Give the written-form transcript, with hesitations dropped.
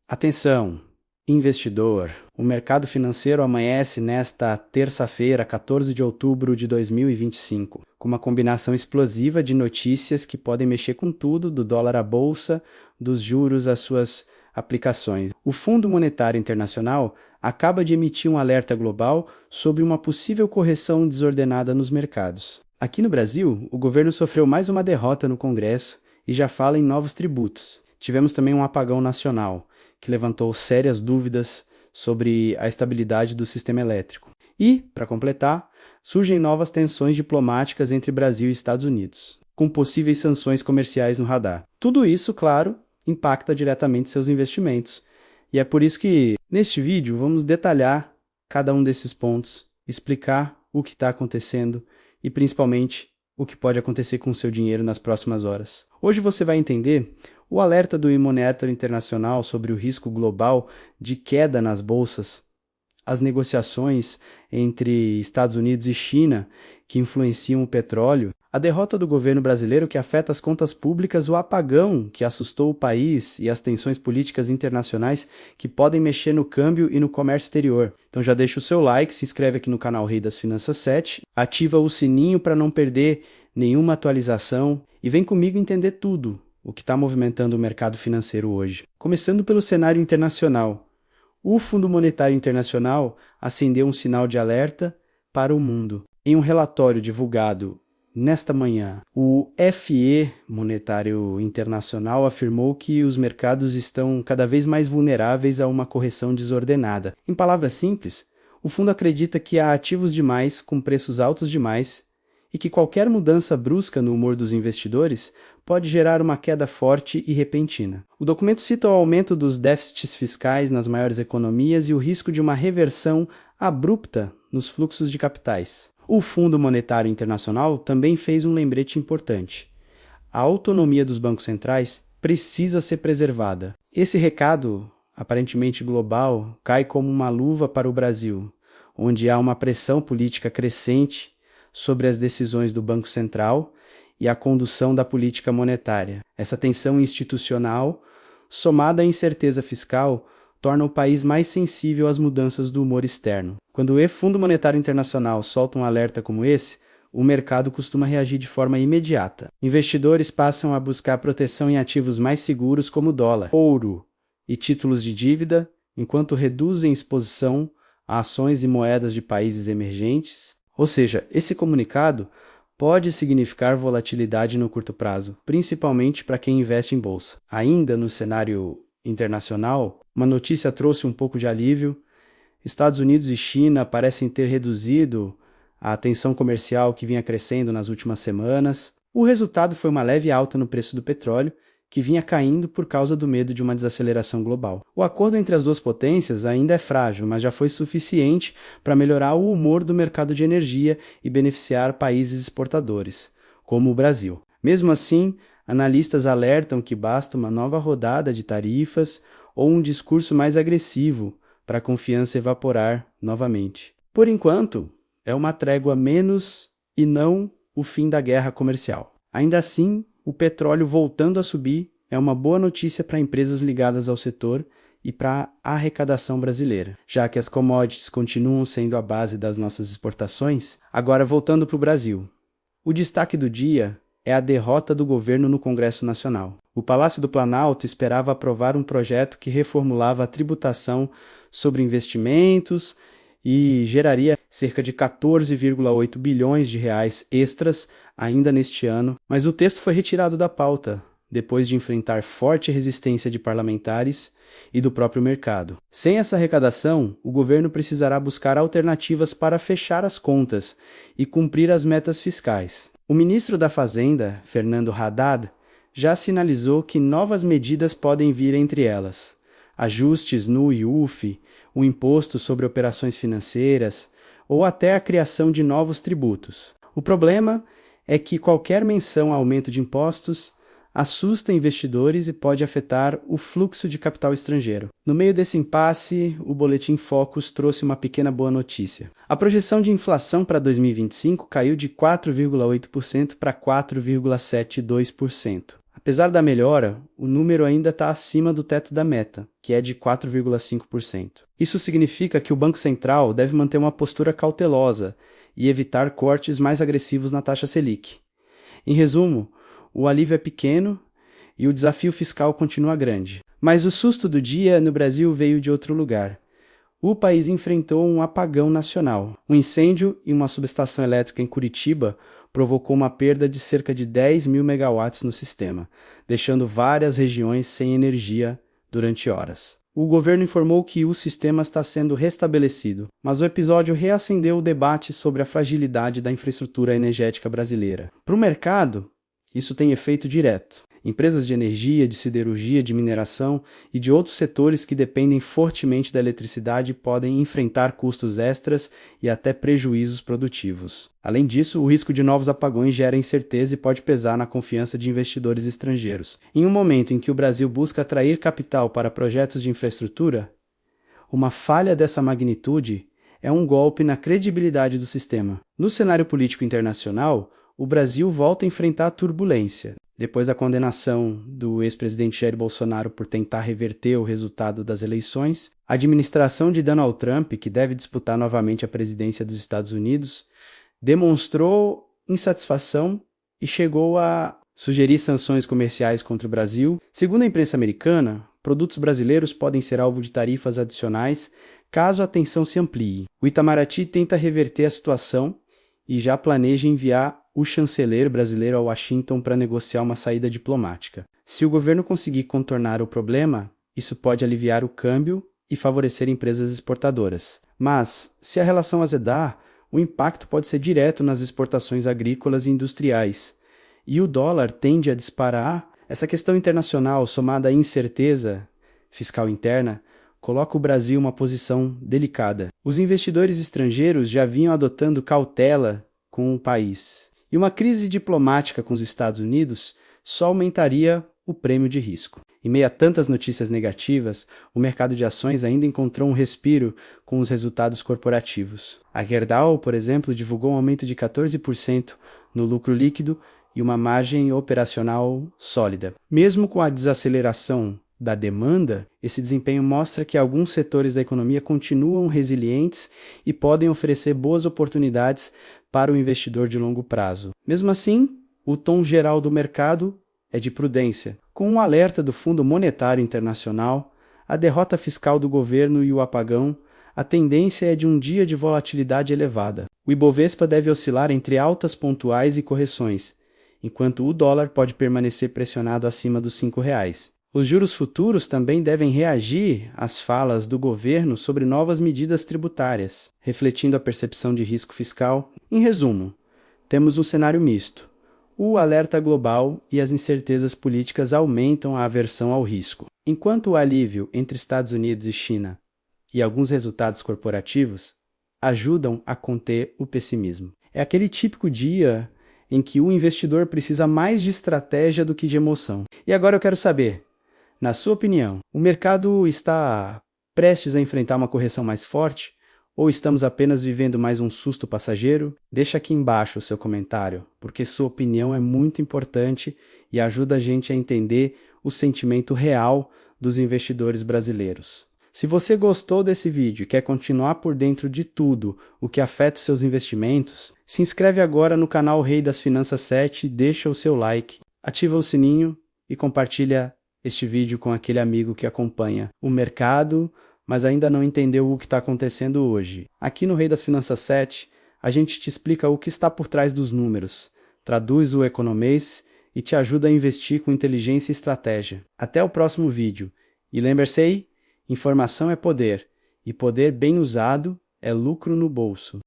Atenção, investidor! O mercado financeiro amanhece nesta terça-feira, 14 de outubro de 2025, com uma combinação explosiva de notícias que podem mexer com tudo, do dólar à bolsa, dos juros às suas aplicações. O Fundo Monetário Internacional acaba de emitir um alerta global sobre uma possível correção desordenada nos mercados. Aqui no Brasil, o governo sofreu mais uma derrota no Congresso e já fala em novos tributos. Tivemos também um apagão nacional, que levantou sérias dúvidas sobre a estabilidade do sistema elétrico. E, para completar, surgem novas tensões diplomáticas entre Brasil e Estados Unidos, com possíveis sanções comerciais no radar. Tudo isso, claro, impacta diretamente seus investimentos. E é por isso que, neste vídeo, vamos detalhar cada um desses pontos, explicar o que está acontecendo e, principalmente, o que pode acontecer com o seu dinheiro nas próximas horas. Hoje você vai entender o alerta do Monetário Internacional sobre o risco global de queda nas bolsas, as negociações entre Estados Unidos e China que influenciam o petróleo, a derrota do governo brasileiro que afeta as contas públicas, o apagão que assustou o país e as tensões políticas internacionais que podem mexer no câmbio e no comércio exterior. Então já deixa o seu like, se inscreve aqui no canal Rei das Finanças 7, ativa o sininho para não perder nenhuma atualização e vem comigo entender tudo o que está movimentando o mercado financeiro hoje. Começando pelo cenário internacional. O Fundo Monetário Internacional acendeu um sinal de alerta para o mundo. Em um relatório divulgado nesta manhã, o FE Monetário Internacional afirmou que os mercados estão cada vez mais vulneráveis a uma correção desordenada. Em palavras simples, o fundo acredita que há ativos demais com preços altos demais e que qualquer mudança brusca no humor dos investidores pode gerar uma queda forte e repentina. O documento cita o aumento dos déficits fiscais nas maiores economias e o risco de uma reversão abrupta nos fluxos de capitais. O Fundo Monetário Internacional também fez um lembrete importante. A autonomia dos bancos centrais precisa ser preservada. Esse recado, aparentemente global, cai como uma luva para o Brasil, onde há uma pressão política crescente sobre as decisões do Banco Central e a condução da política monetária. Essa tensão institucional, somada à incerteza fiscal, torna o país mais sensível às mudanças do humor externo. Quando o Fundo Monetário Internacional solta um alerta como esse, o mercado costuma reagir de forma imediata. Investidores passam a buscar proteção em ativos mais seguros como dólar, ouro e títulos de dívida, enquanto reduzem exposição a ações e moedas de países emergentes. Ou seja, esse comunicado pode significar volatilidade no curto prazo, principalmente para quem investe em bolsa. Ainda no cenário internacional, uma notícia trouxe um pouco de alívio. Estados Unidos e China parecem ter reduzido a tensão comercial que vinha crescendo nas últimas semanas. O resultado foi uma leve alta no preço do petróleo, que vinha caindo por causa do medo de uma desaceleração global. O acordo entre as duas potências ainda é frágil, mas já foi suficiente para melhorar o humor do mercado de energia e beneficiar países exportadores, como o Brasil. Mesmo assim, analistas alertam que basta uma nova rodada de tarifas ou um discurso mais agressivo para a confiança evaporar novamente. Por enquanto, é uma trégua menos e não o fim da guerra comercial. Ainda assim, o petróleo voltando a subir é uma boa notícia para empresas ligadas ao setor e para a arrecadação brasileira, já que as commodities continuam sendo a base das nossas exportações. Agora, voltando para o Brasil. O destaque do dia é a derrota do governo no Congresso Nacional. O Palácio do Planalto esperava aprovar um projeto que reformulava a tributação sobre investimentos e geraria cerca de 14,8 bilhões de reais extras ainda neste ano, mas o texto foi retirado da pauta, depois de enfrentar forte resistência de parlamentares e do próprio mercado. Sem essa arrecadação, o governo precisará buscar alternativas para fechar as contas e cumprir as metas fiscais. O ministro da Fazenda, Fernando Haddad, já sinalizou que novas medidas podem vir entre elas: ajustes no IUF, o imposto sobre operações financeiras ou até a criação de novos tributos. O problema é que qualquer menção a aumento de impostos assusta investidores e pode afetar o fluxo de capital estrangeiro. No meio desse impasse, o Boletim Focus trouxe uma pequena boa notícia. A projeção de inflação para 2025 caiu de 4,8% para 4,72%. Apesar da melhora, o número ainda está acima do teto da meta, que é de 4,5%. Isso significa que o Banco Central deve manter uma postura cautelosa e evitar cortes mais agressivos na taxa Selic. Em resumo, o alívio é pequeno e o desafio fiscal continua grande. Mas o susto do dia no Brasil veio de outro lugar. O país enfrentou um apagão nacional. Um incêndio em uma subestação elétrica em Curitiba provocou uma perda de cerca de 10 mil megawatts no sistema, deixando várias regiões sem energia durante horas. O governo informou que o sistema está sendo restabelecido, mas o episódio reacendeu o debate sobre a fragilidade da infraestrutura energética brasileira. Para o mercado, isso tem efeito direto. Empresas de energia, de siderurgia, de mineração e de outros setores que dependem fortemente da eletricidade podem enfrentar custos extras e até prejuízos produtivos. Além disso, o risco de novos apagões gera incerteza e pode pesar na confiança de investidores estrangeiros. Em um momento em que o Brasil busca atrair capital para projetos de infraestrutura, uma falha dessa magnitude é um golpe na credibilidade do sistema. No cenário político internacional, o Brasil volta a enfrentar turbulência. Depois da condenação do ex-presidente Jair Bolsonaro por tentar reverter o resultado das eleições, a administração de Donald Trump, que deve disputar novamente a presidência dos Estados Unidos, demonstrou insatisfação e chegou a sugerir sanções comerciais contra o Brasil. Segundo a imprensa americana, produtos brasileiros podem ser alvo de tarifas adicionais caso a tensão se amplie. O Itamaraty tenta reverter a situação e já planeja enviar o chanceler brasileiro a Washington para negociar uma saída diplomática. Se o governo conseguir contornar o problema, isso pode aliviar o câmbio e favorecer empresas exportadoras. Mas, se a relação azedar, o impacto pode ser direto nas exportações agrícolas e industriais. E o dólar tende a disparar. Essa questão internacional, somada à incerteza fiscal interna, coloca o Brasil em uma posição delicada. Os investidores estrangeiros já vinham adotando cautela com o país. E uma crise diplomática com os Estados Unidos só aumentaria o prêmio de risco. Em meio a tantas notícias negativas, o mercado de ações ainda encontrou um respiro com os resultados corporativos. A Gerdau, por exemplo, divulgou um aumento de 14% no lucro líquido e uma margem operacional sólida. Mesmo com a desaceleração da demanda, esse desempenho mostra que alguns setores da economia continuam resilientes e podem oferecer boas oportunidades para o investidor de longo prazo. Mesmo assim, o tom geral do mercado é de prudência. Com um alerta do Fundo Monetário Internacional, a derrota fiscal do governo e o apagão, a tendência é de um dia de volatilidade elevada. O Ibovespa deve oscilar entre altas pontuais e correções, enquanto o dólar pode permanecer pressionado acima dos R$ 5. Os juros futuros também devem reagir às falas do governo sobre novas medidas tributárias, refletindo a percepção de risco fiscal. Em resumo, temos um cenário misto. O alerta global e as incertezas políticas aumentam a aversão ao risco, enquanto o alívio entre Estados Unidos e China e alguns resultados corporativos ajudam a conter o pessimismo. É aquele típico dia em que o investidor precisa mais de estratégia do que de emoção. E agora eu quero saber, na sua opinião, o mercado está prestes a enfrentar uma correção mais forte? Ou estamos apenas vivendo mais um susto passageiro? Deixa aqui embaixo o seu comentário, porque sua opinião é muito importante e ajuda a gente a entender o sentimento real dos investidores brasileiros. Se você gostou desse vídeo e quer continuar por dentro de tudo o que afeta os seus investimentos, se inscreve agora no canal Rei das Finanças 7, deixa o seu like, ativa o sininho e compartilha este vídeo com aquele amigo que acompanha o mercado, mas ainda não entendeu o que está acontecendo hoje. Aqui no Rei das Finanças 7, a gente te explica o que está por trás dos números, traduz o economês e te ajuda a investir com inteligência e estratégia. Até o próximo vídeo. E lembre-se aí, informação é poder, e poder bem usado é lucro no bolso.